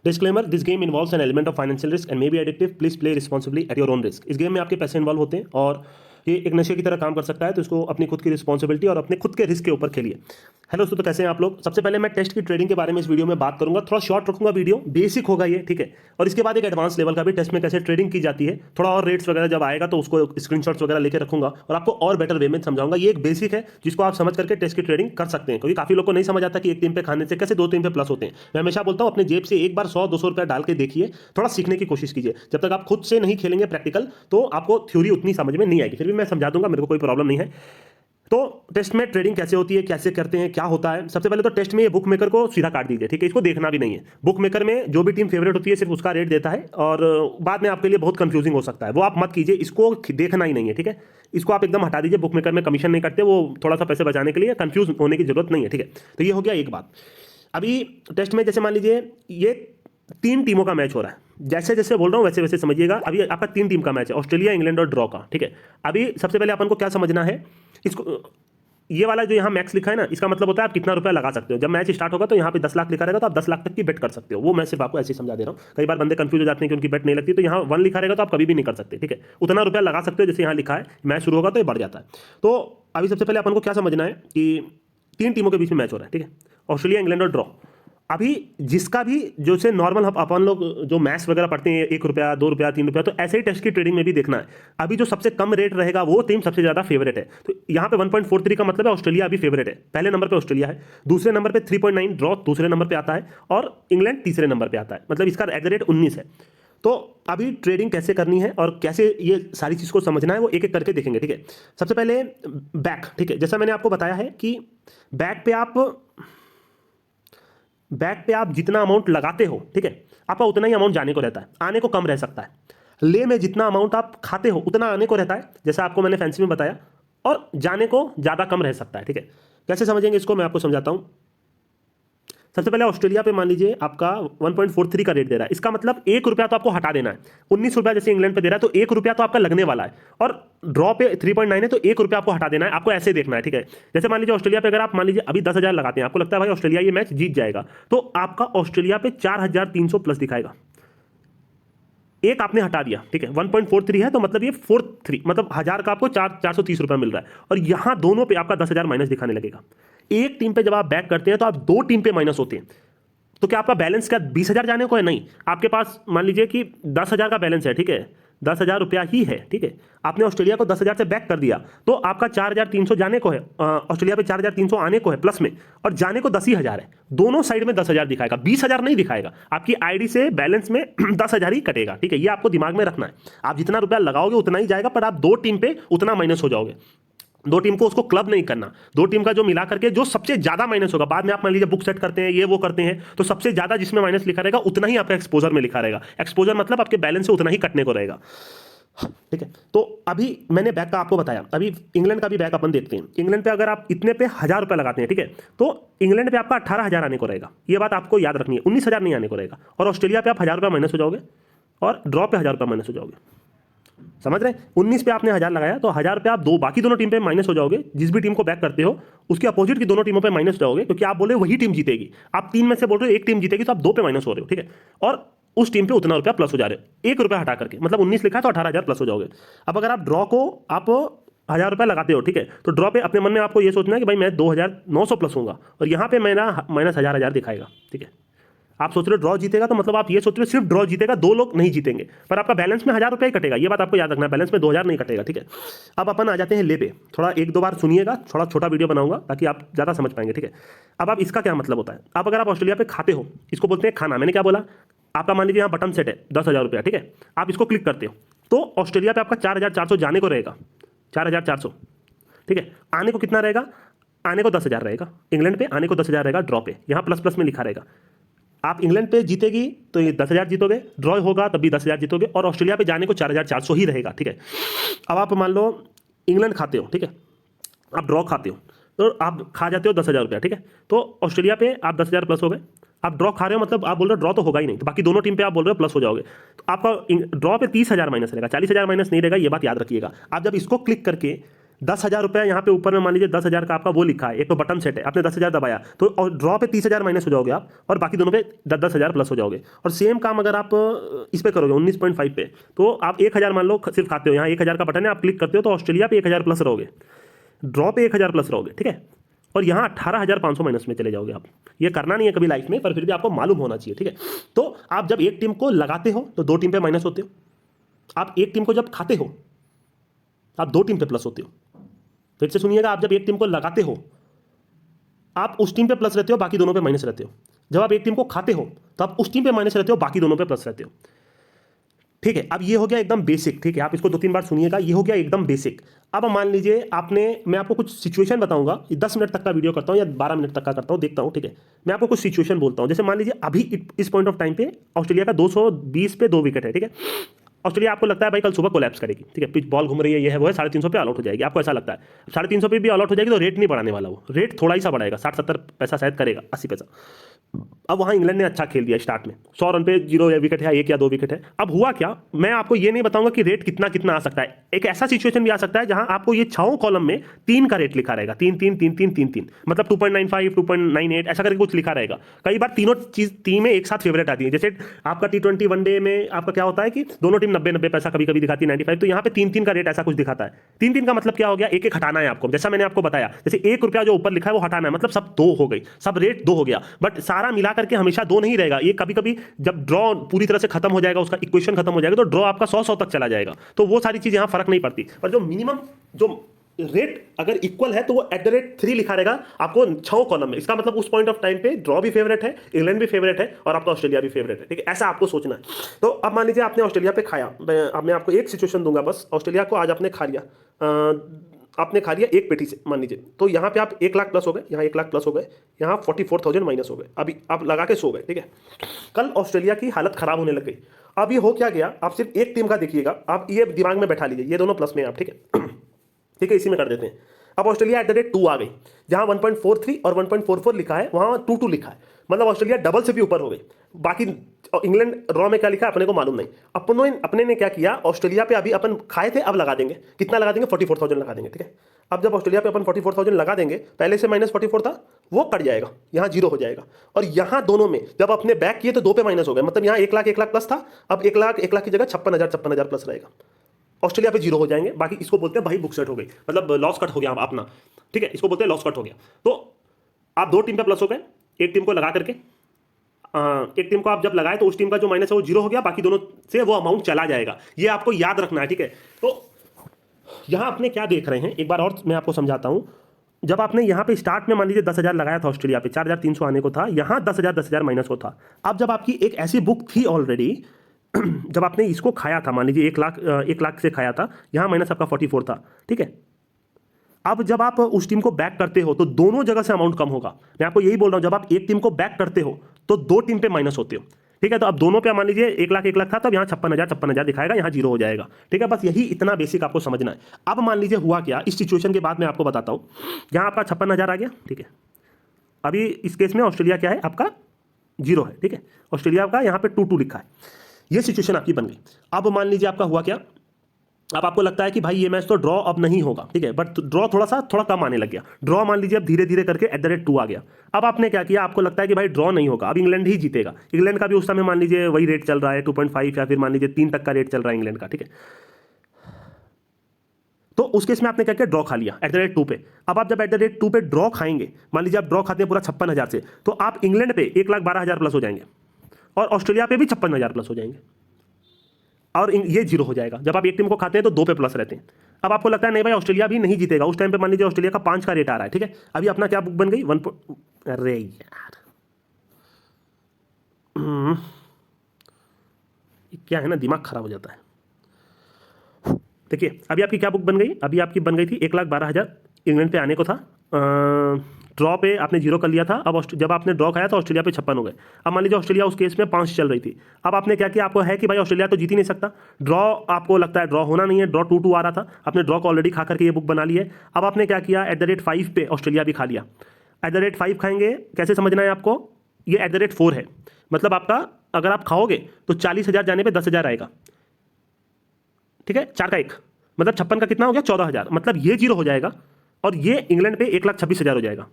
Disclaimer, this game involves an element of financial risk and may be addictive, please play responsibly at your own risk. इस game में आपके पैसे involve होते हैं और ये एक नशे की तरह काम कर सकता है, तो इसको अपनी खुद की रिस्पॉन्सिबिलिटी और अपने खुद के रिस्क के ऊपर खेलिए। हेलो दोस्तों, तो कैसे हैं आप लोग। सबसे पहले मैं टेस्ट की ट्रेडिंग के बारे में इस वीडियो में बात करूंगा। थोड़ा शॉर्ट रखूंगा वीडियो, बेसिक होगा ये, ठीक है। और इसके बाद एक एडवांस लेवल का भी, टेस्ट में कैसे ट्रेडिंग की जाती है, थोड़ा और रेट्स वगैरह जब आएगा तो उसको स्क्रीनशॉट्स वगैरह लेकर रखूंगा और आपको और बेटर वे में समझाऊंगा। ये एक बेसिक है जिसको आप समझ करके टेस्ट की ट्रेडिंग कर सकते हैं, क्योंकि काफी लोग को नहीं समझ आता कि एक टीम पे खाने से कैसे दो टीम पे प्लस होते हैं। मैं हमेशा बोलता हूं अपने जेब से एक बार 100-200 रुपया डाल के देखिए, थोड़ा सीखने की कोशिश कीजिए। जब तक आप खुद से नहीं खेलेंगे प्रैक्टिकल तो आपको थ्योरी उतनी समझ में नहीं आएगी। फिर भी मैं समझा दूंगा, मेरे को कोई प्रॉब्लम नहीं है। तो टेस्ट में ट्रेडिंग कैसे होती है, कैसे करते हैं, क्या होता है। सबसे पहले तो टेस्ट में ये बुक मेकर को सीधा काट दीजिए, ठीक है। इसको देखना भी नहीं है। बुक मेकर में जो भी टीम फेवरेट होती है सिर्फ उसका रेट देता है और बाद में आपके लिए बहुत कंफ्यूजिंग हो सकता है, वो आप मत कीजिए। इसको देखना ही नहीं है, ठीक है। इसको आप एकदम हटा दीजिए। बुक मेकर में कमीशन नहीं कटते, वो थोड़ा सा पैसे बचाने के लिए, कंफ्यूज होने की जरूरत नहीं है, ठीक है। तो ये हो गया एक बात। अभी टेस्ट में जैसे मान लीजिए ये 3 टीमों का मैच हो रहा है, जैसे जैसे बोल रहा हूँ वैसे वैसे समझिएगा। अभी आपका 3 टीम का मैच है, ऑस्ट्रेलिया, इंग्लैंड और ड्रॉ का, ठीक है। अभी सबसे पहले अपन को क्या समझना है, इसको ये वाला जो यहाँ मैक्स लिखा है ना, इसका मतलब होता है आप कितना रुपया लगा सकते हो। जब मैच स्टार्ट होगा तो यहाँ पे 10 लाख लिखा रहेगा, तो आप 10 लाख तक की बेट कर सकते हो। वो मैं सिर्फ आपको ऐसे ही समझा दे रहा हूँ। कई बार बंदे कंफ्यूज हो जाते हैं कि उनकी बेट नहीं लगती, तो यहाँ 1 लिखा रहेगा तो आप कभी भी नहीं कर सकते, ठीक है। उतना रुपया लगा सकते हो जैसे यहाँ लिखा है। मैच शुरू होगा तो ये बढ़ जाता है। तो अभी सबसे पहले अपन को क्या समझना है कि 3 टीमों के बीच में मैच हो रहा है, ठीक है। ऑस्ट्रेलिया, इंग्लैंड और ड्रॉ। अभी जिसका भी जो से नॉर्मल अपन लोग जो मैथ्स वगैरह पढ़ते हैं, 1 रुपया, 2 रुपया, 3 रुपया, तो ऐसे ही टेस्ट की ट्रेडिंग में भी देखना है। अभी जो सबसे कम रेट रहेगा वो टीम सबसे ज्यादा फेवरेट है। तो यहाँ पे 1.43 का मतलब है ऑस्ट्रेलिया अभी फेवरेट है। पहले नंबर पे ऑस्ट्रेलिया है, दूसरे नंबर पे 3.9 ड्रॉ दूसरे नंबर पे आता है और इंग्लैंड तीसरे नंबर पे आता है। मतलब इसका एग्रेट 19 है। तो अभी ट्रेडिंग कैसे करनी है और कैसे ये सारी चीज को समझना है वो एक एक करके देखेंगे, ठीक है। सबसे पहले बैक, ठीक है। जैसा मैंने आपको बताया है कि बैक पे आप जितना अमाउंट लगाते हो, ठीक है, आपका उतना ही अमाउंट जाने को रहता है, आने को कम रह सकता है। ले में जितना अमाउंट आप खाते हो उतना आने को रहता है, जैसा आपको मैंने फैंसी में बताया, और जाने को ज्यादा कम रह सकता है, ठीक है। कैसे समझेंगे इसको मैं आपको समझाता हूं। सबसे पहले ऑस्ट्रेलिया पे मान लीजिए आपका 1.43 का रेट दे रहा है। इसका मतलब 1 रुपया तो आपको हटा देना है। 19 रुपया जैसे इंग्लैंड पे दे रहा है तो 1 रुपया तो आपका लगने वाला है, और ड्रॉ पे 3.9 है तो 1 रुपया आपको हटा देना है। आपको ऐसे देखना है, ठीक है। जैसे मान लीजिए ऑस्ट्रेलिया पे अगर आप मान लीजिए अभी 10,000 लगाते हैं, आपको लगता है भाई ऑस्ट्रेलिया ये मैच जीत जाएगा, तो आपका ऑस्ट्रेलिया पे 4,300 प्लस दिखाएगा। एक आपने हटा दिया, ठीक है। 1.43 है तो मतलब ये 43, मतलब 1000 का आपको 430 रुपया मिल रहा है, और यहां दोनों पे आपका 10,000 माइनस दिखाने लगेगा। एक टीम पे जब आप बैक करते हैं तो आप 2 टीम पे माइनस होते हैं। तो क्या आपका बैलेंस क्या 20,000 जाने को है? नहीं, आपके पास मान लीजिए कि 10,000 का बैलेंस है, ठीक है, 10,000 रुपया ही है, ठीक है। आपने ऑस्ट्रेलिया को 10,000 से बैक कर दिया तो आपका 4,300 जाने को है, ऑस्ट्रेलिया पे 4,300 आने को है प्लस में, और जाने को 10,000 है। दोनों साइड में 10,000 दिखाएगा, 20,000 नहीं दिखाएगा। आपकी आईडी से बैलेंस में 10,000 ही कटेगा, ठीक है। ये आपको दिमाग में रखना है। आप जितना रुपया लगाओगे उतना ही जाएगा, पर आप 2 टीम पे उतना माइनस हो जाओगे। 2 टीम को उसको क्लब नहीं करना। 2 टीम का जो मिला करके जो सबसे ज्यादा माइनस होगा, बाद में आप मान लीजिए बुक सेट करते हैं, ये वो करते हैं, तो सबसे ज्यादा जिसमें माइनस लिखा रहेगा उतना ही आपका एक्सपोजर में लिखा रहेगा। एक्सपोजर मतलब आपके बैलेंस से उतना ही कटने को रहेगा, ठीक है। तो अभी मैंने बैक का आपको बताया, अभी इंग्लैंड का भी बैक अपन देखते हैं। इंग्लैंड पे अगर आप इतने पे 1,000 रुपया लगाते हैं, ठीक है, तो इंग्लैंड पे आपका 18,000 आने को रहेगा। ये बात आपको याद रखनी है, 19,000 नहीं आने को रहेगा। और ऑस्ट्रेलिया पे आप 1,000 रुपया माइनस हो जाओगे और ड्रॉ पे 1,000 रुपया माइनस हो जाओगे। समझ रहे हैं? 19 पे आपने 1,000 लगाया तो 1,000 पे आप बाकी दोनों टीम पे माइनस हो जाओगे। जिस भी टीम को बैक करते हो उसके अपोजिट की दोनों टीमों पे माइनस हो जाओगे, क्योंकि आप बोले वही टीम जीतेगी। आप 3 में से बोल रहे हो एक टीम जीतेगी, तो आप 2 पे माइनस हो रहे हो, ठीक है। और उस टीम पे उतना रुपया प्लस हो जा रहे हो, 1 रुपया हटा करके, मतलब 19 लिखा है तो 18,000 प्लस हो जाओगे। अब अगर आप ड्रॉ को आप 1,000 रुपया लगाते हो, ठीक है, तो ड्रॉ पे अपने मन में आपको ये सोचना है कि भाई मैं 2,900 प्लस होगा, और यहाँ पे मेरा माइनस 1,000 दिखाएगा, ठीक है। आप सोच रहे हो ड्रॉ जीतेगा, तो मतलब आप ये सोच रहे हो सिर्फ ड्रॉ जीतेगा, 2 लोग नहीं जीतेंगे, पर आपका बैलेंस में 1,000 रुपया ही कटेगा। ये बात आपको याद रखना है, बैलेंस में 2,000 नहीं कटेगा, ठीक है। अब अपन आ जाते हैं ले पे। थोड़ा 1-2 बार सुनिएगा, थोड़ा छोटा वीडियो बनाऊंगा ताकि आप ज्यादा समझ पाएंगे, ठीक है। अब इसका क्या मतलब होता है। अब अगर आप ऑस्ट्रेलिया पे खाते हो, इसको बोलते हैं खाना। मैंने क्या बोला, आपका मान लीजिए यहाँ बटन सेट है 10,000 रुपया, ठीक है। आप इसको क्लिक करते हो तो ऑस्ट्रेलिया पे आपका 4,400 जाने को रहेगा, 4,400, ठीक है। आने को कितना रहेगा, आने को 10,000 रहेगा। इंग्लैंड पे आने को 10,000 रहेगा, ड्रॉ पे यहाँ प्लस प्लस में लिखा रहेगा। आप इंग्लैंड पे जीतेगी तो ये 10,000 जीतोगे, ड्रॉ होगा तब भी 10,000 जीतोगे, और ऑस्ट्रेलिया पे जाने को 4,400 ही रहेगा, ठीक है। अब आप मान लो इंग्लैंड खाते हो, ठीक है, आप ड्रॉ खाते हो तो आप खा जाते हो 10,000 रुपया, ठीक है। तो ऑस्ट्रेलिया पे आप 10,000 प्लस हो गए। आप ड्रॉ खा रहे हो, मतलब आप बोल रहे हो ड्रॉ तो होगा ही नहीं, तो बाकी दोनों टीम पे आप बोल रहे हो प्लस हो जाओगे, तो आपका ड्रॉ पे 30,000 माइनस रहेगा, 40,000 माइनस नहीं रहेगा। ये बात याद रखिएगा। आप जब इसको क्लिक करके 10,000 रुपये यहाँ पे ऊपर में मान लीजिए 10,000 का आपका वो लिखा है, एक तो बटन सेट है, आपने 10,000 दबाया तो और ड्रॉ पे 30,000 माइनस हो जाओगे आप, और बाकी दोनों पे 10,000 प्लस हो जाओगे। और सेम काम अगर आप इस पे करोगे 19.5 पे, तो आप 1,000 मान लो सिर्फ खाते हो, यहाँ 1,000 का बटन है, आप क्लिक करते हो तो ऑस्ट्रेलिया पे 1,000 प्लस रहोगे, ड्रॉ पे 1,000 प्लस रहोगे, ठीक है। और यहाँ 18,500 माइनस में चले जाओगे आप। ये करना नहीं है कभी लाइफ में, पर फिर भी आपको मालूम होना चाहिए, ठीक है। तो आप जब एक टीम को लगाते हो तो 2 टीम पे माइनस होते हो, आप एक टीम को जब खाते हो आप 2 टीम पे प्लस होते हो। फिर से सुनिएगा, आप जब एक टीम को लगाते हो आप उस टीम पे प्लस रहते हो, बाकी दोनों पे माइनस रहते हो। जब आप एक टीम को खाते हो तो आप उस टीम पे माइनस रहते हो, बाकी दोनों पे प्लस रहते हो, ठीक है। अब ये हो गया एकदम बेसिक, ठीक है, आप इसको 2-3 बार सुनिएगा, ये हो गया एकदम बेसिक। अब मान लीजिए आपने, मैं आपको कुछ सिचुएशन बताऊंगा, 10 मिनट तक का वीडियो करता हूं या 12 मिनट तक का करता हूं, देखता हूं, ठीक है। मैं आपको कुछ सिचुएशन बोलता हूं, जैसे मान लीजिए अभी इस पॉइंट ऑफ टाइम पे ऑस्ट्रेलिया का 220 पे 2 विकेट है, ठीक है। ऑस्ट्रेलिया आपको लगता है भाई कल सुबह कोलैप्स करेगी, ठीक है, पिच बॉल घूम रही है, ये है वो है, 350 पे ऑल आउट हो जाएगी, आपको ऐसा लगता है। 350 पे भी ऑल आउट हो जाएगी तो रेट नहीं बढ़ाने वाला, वो रेट थोड़ा ही सा बढ़ाएगा, 60-70 पैसा शायद करेगा, 80 पैसा। अब वहाँ इंग्लैंड ने अच्छा खेल दिया स्टार्ट में, 100 रन पे 0 विकेट है, 1 या 2 विकेट है। अब हुआ क्या, मैं आपको ये नहीं बताऊंगा कि रेट कितना कितना आ सकता है। एक ऐसा सिचुएशन भी आ सकता है जहां आपको ये 6 कॉलम में 3 का रेट लिखा रहेगा, 3 मतलब 2.95 2.98 ऐसा करके कुछ लिखा रहेगा। कई बार तीनों चीज टीम में एक साथ फेवरेट आती है, जैसे आपका T20 वनडे में आपका क्या होता है कि दोनों टीम 90-90 पैसा कभी कभी दिखाती है, 95, तो यहाँ पे 3-3 का रेट ऐसा कुछ दिखाता है। 3-3 का मतलब क्या हो गया, एक एक हटाना है आपको, जैसा मैंने आपको बताया, जैसे 1 रुपया जो ऊपर लिखा है वो हटाना है, मतलब सब 2 हो गई, सब रेट 2 हो गया। बट सारा मिला करके हमेशा 2 नहीं रहेगा, ये कभी कभी जब ड्रॉ पूरी तरह से खत्म हो जाएगा, उसका इक्वेशन खत्म हो जाएगा, तो ड्रॉ आपका 100 तक चला जाएगा, तो वो सारी चीज यहां फर्क नहीं पड़ती। पर जो मिनिमम जो रेट अगर इक्वल है तो वो @3 लिखा रहेगा आपको 6 कॉलम में। इसका मतलब उस पॉइंट ऑफ टाइम पे ड्रॉ भी फेवरेट है, इंग्लैंड भी फेवरेट है, और आपका ऑस्ट्रेलिया भी फेवरेट है, ठीक है। ऐसा आपको सोचना है। तो अब मान लीजिए आपने ऑस्ट्रेलिया पे खाया, अब मैं आपको एक सिचुएशन दूंगा बस, ऑस्ट्रेलिया को आज आपने खा लिया, आपने खा लिया एक पेटी से मान लीजिए, तो यहाँ पे आप 1 लाख प्लस हो गए, यहाँ 1 लाख प्लस हो गए, यहाँ 44,000 माइनस हो गए, अभी आप लगा के सो गए, ठीक है। कल ऑस्ट्रेलिया की हालत खराब होने लग गई। अब ये हो क्या गया, आप सिर्फ एक टीम का देखिएगा, आप ये दिमाग में बैठा लीजिए, ये दोनों प्लस में आप, ठीक है, ठीक है, इसी में कर देते हैं। अब ऑस्ट्रेलिया @2 आ गई, जहां 1.43 और 1.44 लिखा है वहां 2-2 लिखा है, मतलब ऑस्ट्रेलिया डबल से भी ऊपर हो गई। बाकी इंग्लैंड ड्रॉ में क्या लिखा है अपने को मालूम नहीं। अपने ने क्या किया, ऑस्ट्रेलिया पे अभी अपन खाए थे, अब लगा देंगे, कितना लगा देंगे, 44,000 लगा देंगे, ठीक है। अब जब ऑस्ट्रेलिया पे अपन 44,000 लगा देंगे, पहले से -44 था वो कट जाएगा, यहाँ 0 हो जाएगा, और यहाँ दोनों में जब अपने बैक किए तो 2 पे माइनस हो गए, मतलब यहाँ 1 लाख प्लस था, अब 1 लाख की जगह 56,000 प्लस रहेगा, ऑस्ट्रेलिया पे 0 हो जाएंगे। बाकी इसको बोलते हैं भाई बुक सेट हो गई, मतलब लॉस कट हो गया अपना, ठीक है, इसको बोलते हैं लॉस कट हो गया। तो आप 2 टीम पे प्लस हो गए, एक टीम को लगा करके, एक टीम को आप जब लगाए तो उस टीम का जो माइनस है वो 0 हो गया, बाकी दोनों से वो अमाउंट चला जाएगा, ये आपको याद रखना है, ठीक है। तो यहां अपने क्या देख रहे हैं, एक बार और मैं आपको समझाता हूं। जब आपने यहाँ पे स्टार्ट में मान लीजिए 10,000 लगाया था ऑस्ट्रेलिया पे, 4,300 आने को था, यहाँ 10,000 माइनस को था। अब जब आपकी एक ऐसी बुक थी ऑलरेडी, जब आपने इसको खाया था, मान लीजिए 1 लाख से खाया था, यहाँ माइनस आपका 44 था, ठीक है। अब जब आप उस टीम को बैक करते हो तो दोनों जगह से अमाउंट कम होगा। मैं आपको यही बोल रहा हूं, जब आप एक टीम को बैक करते हो तो 2 टीम पे माइनस होते हो, ठीक है। तो अब दोनों पे मान लीजिए 1 लाख था, तब यहाँ 56,000 दिखाएगा, यहाँ 0 हो जाएगा, ठीक है। बस यही इतना बेसिक आपको समझना है। अब मान लीजिए हुआ क्या, इस सिचुएशन के बाद मैं आपको बताता हूँ। यहाँ आपका 56,000 आ गया, ठीक है। अभी इस केस में ऑस्ट्रेलिया क्या है, आपका 0 है, ठीक है। ऑस्ट्रेलिया का यहाँ पे 2-2 लिखा है, ये सिचुएशन आपकी बन गई। अब मान लीजिए आपका हुआ क्या, अब आपको लगता है कि भाई ये मैच तो ड्रॉ अब नहीं होगा, ठीक है, बट ड्रॉ थोड़ा कम आने लग गया। ड्रॉ मान लीजिए अब धीरे धीरे करके @2 आ गया। अब आपने क्या किया, आपको लगता है कि भाई ड्रॉ नहीं होगा, अब इंग्लैंड ही जीतेगा। इंग्लैंड का भी उस समय मान लीजिए वही रेट चल रहा है 2.5 या फिर मान लीजिए 3 तक का रेट चल रहा है इंग्लैंड का, ठीक है। तो उस केस में आपने क्या किया, ड्रॉ खा लिया @2 पे। अब आप जब @2 पे ड्रॉ खाएंगे, मान लीजिए आप ड्रॉ खाते हैं पूरा 56,000 से, तो आप इंग्लैंड पे 1,12,000 प्लस हो जाएंगे, और ऑस्ट्रेलिया पे भी 56,000 प्लस हो जाएंगे, और ये 0 हो जाएगा। जब आप एक टीम को खाते हैं तो 2 पे प्लस रहते हैं। अब आपको लगता है नहीं भाई ऑस्ट्रेलिया भी नहीं जीतेगा, उस टाइम पे मान लीजिए ऑस्ट्रेलिया का 5 का रेट आ रहा है, ठीक है। अभी अपना क्या बुक बन गई, अरे यार क्या है ना, दिमाग खराब हो जाता है। देखिए अभी आपकी क्या बुक बन गई, अभी आपकी बन गई थी 1,12,000 इंग्लैंड पे आने को था, ड्रॉ पे आपने 0 कर लिया था। अब जब आपने ड्रॉ खाया तो ऑस्ट्रेलिया पे 56 हो गए। अब मान लीजिए ऑस्ट्रेलिया उस केस में 5 चल रही थी। अब आपने क्या किया, आपको है कि भाई ऑस्ट्रेलिया तो जीत ही नहीं सकता, ड्रॉ आपको लगता है ड्रॉ होना नहीं है, ड्रॉ 2-2 आ रहा था, आपने ड्रॉ को ऑलरेडी खा करके ये बुक बना ली है। अब आपने क्या किया, @5 पे ऑस्ट्रेलिया भी खा लिया। @5 खाएंगे, कैसे समझना है आपको, ये @4 है, मतलब आपका अगर आप खाओगे तो 40,000 जाने पर 10,000 आएगा, ठीक है, 4 का 1, मतलब 56 का कितना हो गया 14,000, मतलब ये 0 हो जाएगा और ये इंग्लैंड पे 1,26,000 हो जाएगा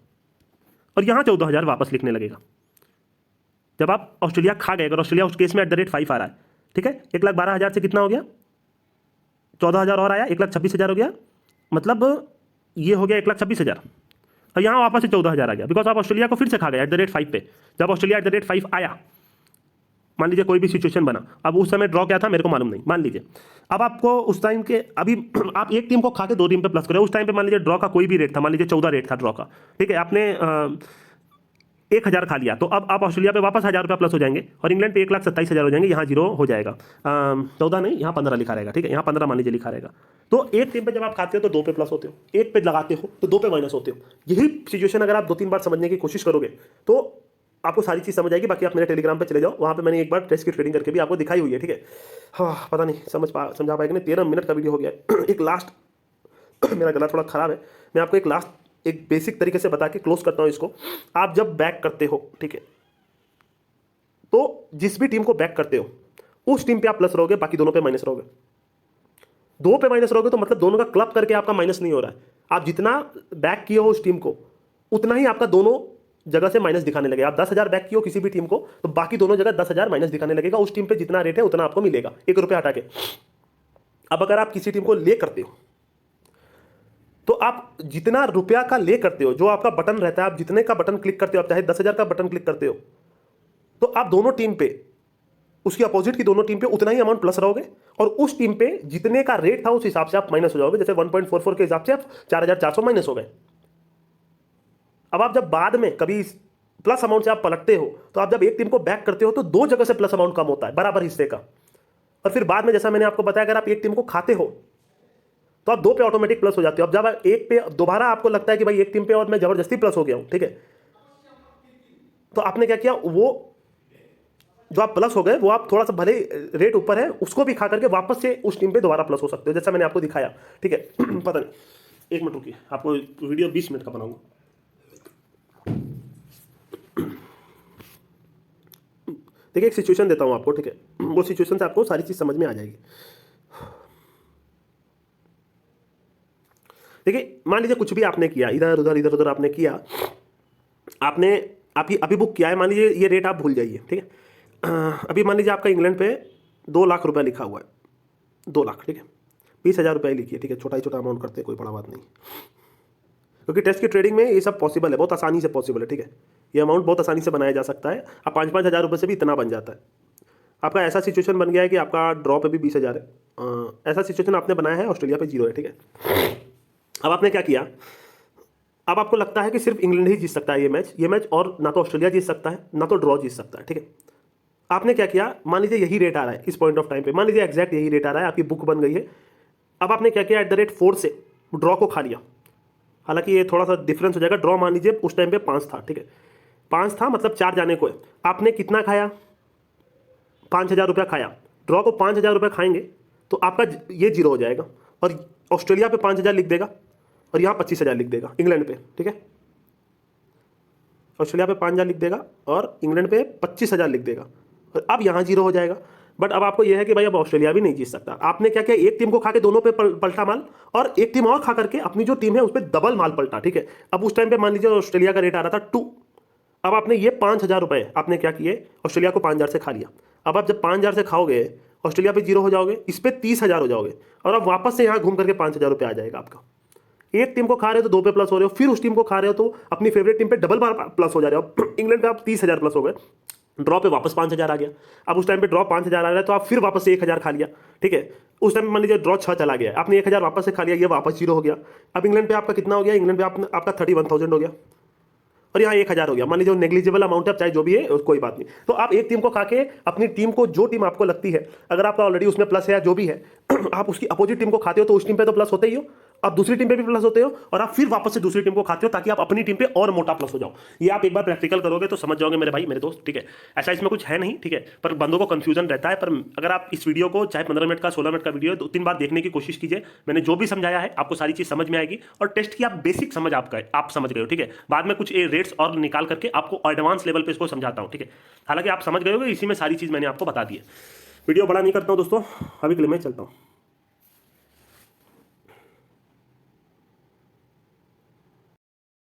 और यहाँ 14,000 वापस लिखने लगेगा जब आप ऑस्ट्रेलिया खा गए। अगर ऑस्ट्रेलिया उस केस में @5 आ रहा है, ठीक है, 1,12,000 से कितना हो गया 14,000 और आया 1,26,000 हो गया, मतलब ये हो गया 1,26,000 और यहाँ वापस से 14,000 आ गया बिकॉज आप ऑस्ट्रेलिया को फिर से खा गए @5 पे। जब ऑस्ट्रेलिया @5 आया, मान लीजिए कोई भी सिचुएशन बना, अब उस समय ड्रॉ क्या था मेरे को मालूम नहीं, मान लीजिए अब आपको उस टाइम के अभी आप एक टीम को खा के 2 टीम पे प्लस करें, उस टाइम पे मान लीजिए ड्रॉ का कोई भी रेट था, मान लीजिए 14 रेट था ड्रॉ का, ठीक है, आपने 1,000 खा लिया तो अब आप ऑस्ट्रेलिया पे वापस 1,000 रुपया प्लस हो जाएंगे और इंग्लैंड पे 1,27,000 हो जाएंगे, यहाँ 0 हो जाएगा, 14 नहीं, यहाँ 15 लिखा रहेगा, ठीक है, यहाँ 15 मान लीजिए लिखा रहेगा। तो एक टीम पे जब आप खाते हो तो 2 पे प्लस होते हो, एक पे लगाते हो तो 2 पे माइनस होते हो। यही सिचुएशन अगर आप 2-3 बार समझने की कोशिश करोगे तो आपको सारी चीज़ समझ आएगी। बाकी आप मेरे टेलीग्राम पे चले जाओ, वहाँ पे मैंने एक बार टेस्ट की ट्रेडिंग करके भी आपको दिखाई हुई है, ठीक है। हाँ, पता नहीं समझा पाएगा नहीं, 13 मिनट का वीडियो हो गया। एक लास्ट मेरा गला थोड़ा ख़राब है, मैं आपको एक बेसिक तरीके से बता के क्लोज करता हूँ इसको। आप जब बैक करते हो, ठीक है, तो जिस भी टीम को बैक करते हो उस टीम पे आप प्लस रहोगे, बाकी दोनों पे माइनस रहोगे। 2 पे माइनस रहोगे तो मतलब दोनों का क्लब करके आपका माइनस नहीं हो रहा है। आप जितना बैक किए हो उस टीम को उतना ही आपका दोनों जगह से माइनस दिखाने लगेगा। आप 10,000 बैक किए हो किसी भी टीम को तो बाकी दोनों जगह 10,000 माइनस दिखाने लगेगा। उस टीम पे जितना रेट है उतना आपको मिलेगा, 1 रुपया हटा के। अब अगर आप किसी टीम को ले करते हो तो आप जितना रुपया का ले करते हो, जो आपका बटन रहता है, आप जितने का बटन क्लिक करते हो, आप चाहे 10,000 का बटन क्लिक करते हो तो आप दोनों टीम पे, उसकी अपोजिट की दोनों टीम पे उतना ही अमाउंट प्लस रहोगे और उस टीम पे जितने का रेट था उस हिसाब से आप माइनस हो जाओगे। जैसे 1.44 के हिसाब से आप 4,400 माइनस हो गए। अब आप जब बाद में कभी प्लस अमाउंट से आप पलटते हो तो आप जब एक टीम को बैक करते हो तो 2 जगह से प्लस अमाउंट कम होता है, बराबर हिस्से का। और फिर बाद में जैसा मैंने आपको बताया, अगर आप एक टीम को खाते हो तो आप 2 पे ऑटोमेटिक प्लस हो जाते हो। अब जब एक पे दोबारा आपको लगता है कि भाई एक टीम पे और मैं जबरदस्ती प्लस हो गया हूं, ठीक है, तो आपने क्या किया, वो जो आप प्लस हो गए वो आप थोड़ा सा भले रेट ऊपर है उसको भी खा करके वापस से उस टीम पे दोबारा प्लस हो सकते हो, जैसा मैंने आपको दिखाया, ठीक है। पता नहीं, 1 मिनट रुकिए, आपको वीडियो 20 मिनट का बनाऊंगा। देखिए एक सिचुएशन देता हूं आपको, ठीक है, वो सिचुएशन से आपको सारी चीज समझ में आ जाएगी। देखिए मान लीजिए कुछ भी आपने किया, इधर उधर आपने किया, आपने अभी बुक किया है, मान लीजिए ये रेट आप भूल जाइए, ठीक है। अभी मान लीजिए आपका इंग्लैंड पे 2 लाख रुपया लिखा हुआ है, 2 लाख, ठीक है, 20,000 रुपये लिखिए, ठीक है, छोटा ही छोटा अमाउंट करते हैं, कोई बड़ा बात नहीं, क्योंकि टेस्ट की ट्रेडिंग में ये सब पॉसिबल है, बहुत आसानी से पॉसिबल है, ठीक है। ये अमाउंट बहुत आसानी से बनाया जा सकता है। अब 5-5 हज़ार रुपये से भी इतना बन जाता है। आपका ऐसा सिचुएशन बन गया है कि आपका ड्रॉ पे भी 20,000 है, ऐसा सिचुएशन आपने बनाया है, ऑस्ट्रेलिया पे 0 है, ठीक है। अब आपने क्या किया, अब आपको लगता है कि सिर्फ इंग्लैंड ही जीत सकता है ये मैच और ना तो ऑस्ट्रेलिया जीत सकता है ना तो ड्रॉ जीत सकता है, ठीक है। आपने क्या किया, मान लीजिए यही रेट आ रहा है इस पॉइंट ऑफ टाइम पे, मान लीजिए एग्जैक्ट यही रेट आ रहा है, आपकी बुक बन गई है। अब आपने क्या किया, @4 से ड्रॉ को खा लिया। हालांकि ये थोड़ा सा डिफरेंस हो जाएगा, ड्रॉ मान लीजिए उस टाइम पे 5 था, ठीक है, 5 था मतलब 4 जाने को है। आपने कितना खाया, 5,000 रुपया खाया। ड्रॉ को 5,000 रुपया खाएंगे तो आपका ये 0 हो जाएगा और ऑस्ट्रेलिया पे 5,000 लिख देगा और यहाँ 25,000 लिख देगा इंग्लैंड पे, ठीक है। ऑस्ट्रेलिया पे 5,000 लिख देगा और इंग्लैंड पे 25,000 लिख देगा और अब यहाँ 0 हो जाएगा। बट अब आपको यह है कि भाई अब ऑस्ट्रेलिया भी नहीं जीत सकता। आपने क्या किया, एक टीम को खा के दोनों पे पलटा माल और एक टीम और खा करके अपनी जो टीम है उस पर डबल माल पलटा, ठीक है। अब उस टाइम पे मान लीजिए ऑस्ट्रेलिया का रेट आ रहा था 2, अब आपने ये 5,000 रुपये आपने क्या किए, ऑस्ट्रेलिया को 5,000 से खा लिया। अब आप जब 5,000 से खाओगे ऑस्ट्रेलिया पे 0 हो जाओगे, इस पर 30,000 हो जाओगे और अब वापस से यहाँ घूम करके 5,000 रुपये आ जाएगा आपका। एक टीम को खा रहे हो तो 2 पे प्लस हो रहे हो, फिर उस टीम को खा रहे हो तो अपनी फेवरेट टीम पे डबल बार प्लस हो जा रहे हो। इंग्लैंड पे आप 30,000 प्लस हो गए, ड्रॉ पे वापस 5,000 आ गया। अब उस टाइम पे ड्रॉ 5,000 आ रहा है तो आप फिर वापस से 1,000 खा लिया, ठीक है। उस टाइम मान लीजिए ड्रॉ 6 चला गया, आपने 1,000 वापस से खा लिया, ये वापस 0 हो गया। अब इंग्लैंड पे आपका कितना हो गया, इंग्लैंड पे आपका 31,000 हो गया और यहाँ 1,000 हो गया। मान लीजिए नेग्लिजिबल अमाउंट है, चाहे जो भी है कोई बात नहीं। तो आप एक टीम को खा के अपनी टीम को, जो टीम आपको लगती है, अगर आपका ऑलरेडी उसमें प्लस है या जो भी है, आप उसकी अपोजिट टीम को खाते हो तो उस टीम पे तो प्लस होते ही हो, आप दूसरी टीम पे भी प्लस होते हो और आप फिर वापस से दूसरी टीम को खाते हो ताकि आप अपनी टीम पे और मोटा प्लस हो जाओ। ये आप एक बार प्रैक्टिकल करोगे तो समझ जाओगे मेरे भाई, मेरे दोस्त, ठीक है। ऐसा इसमें कुछ है नहीं, ठीक है, पर बंदों को कंफ्यूजन रहता है। पर अगर आप इस वीडियो को चाहे 15 मिनट का 16 मिनट का वीडियो 2-3 बार देखने की कोशिश कीजिए, मैंने जो भी समझाया है आपको सारी चीज समझ में आएगी और टेस्ट की आप बेसिक समझ आप समझ गए हो, ठीक है। बाद में कुछ रेट्स और निकाल करके आपको एडवांस लेवल पे इसको समझाता हूं, ठीक है। हालांकि आप समझ गए होगे, इसी में सारी चीज मैंने आपको बता दी है। वीडियो बड़ा नहीं करता हूं दोस्तों, अभी के लिए मैं चलता हूं।